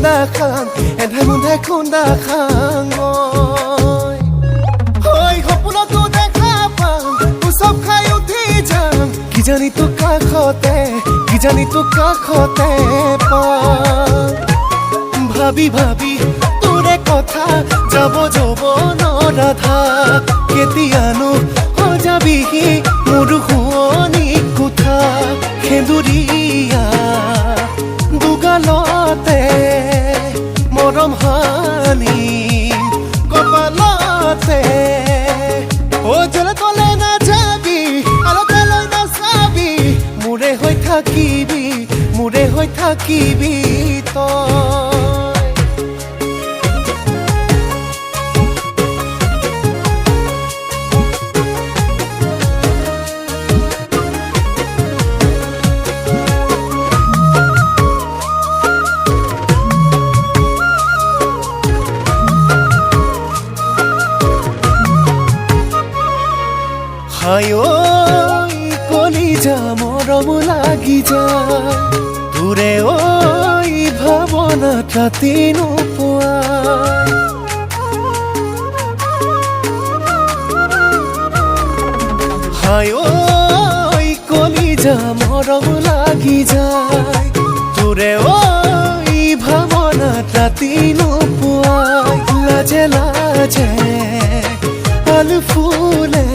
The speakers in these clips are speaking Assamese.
খুন্দা খাং এন্ধাই মুন্ধাই খুন্দা খাং হয় সপোনতো দেখা পাম উৎসৱ খাই উঠি যাম কিজানি তোক কাষতে পাম ভাবি ভাবি তোৰে কথা যাব ৰাধা কেতিয়ানো সজাবিহি মোৰ শুৱনি কোঠা সেন্দুৰীয়া দুগালতে মৰম হানি কপালতে জলে তলে নাযাবি আলতে লৈ নাচাবি মোৰে হৈ থাকিবি তই কলিজা মৰম লাগি যায় তোৰে ঐ ভাৱনা ৰাতি নোপোৱা কলিজা মৰম লাগি যায় তোৰে ঐ ভাৱনা ৰাতি নোপোৱা লাজে লাজে ফুলে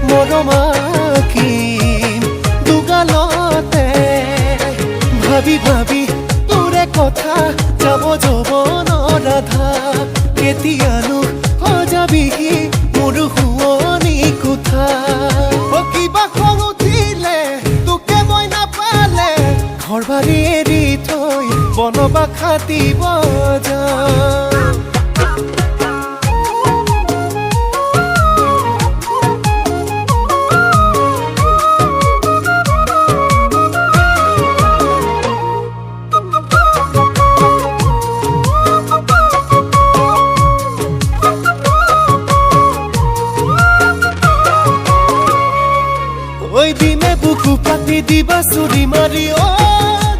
মৰমাকিম দুগালতে ভাবি ভাবি তোৰে কথা যাব ৰাধা কেতিয়ানো সজাবিহি মোৰ শুৱনি কোঠা কিবা খং উঠিলে তোকে মই নাপালে ঘৰ বাৰী এৰি থৈ বনবাসা দিব যাম দিনে বুকু পাতি দিবা চুৰি মাৰি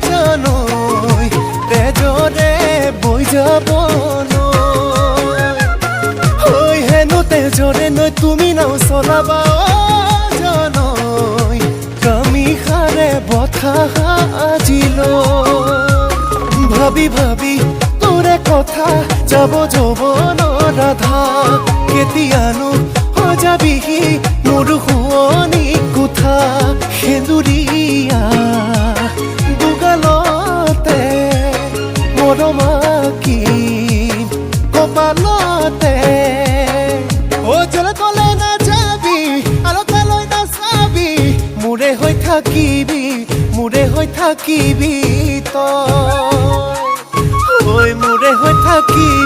জানৈ তেজৰে বৈ যাব হেনো তেজৰে নৈ তুমি নাও চলাবা জানৈ কামিষাৰে বঠা সাজিলো ভাবি ভাবি তোৰে কথা যাব ৰাধা কেতিয়ানো সজাবিহি মোৰ শুৱনি কোঠা সেন্দুৰীয়া দুগালতে মৰমাকিম কপালতে জলে তলে নাযাবি আলতে লৈ নাচাবি মোৰে হৈ থাকিবি তই মোৰে হৈ থাকিবি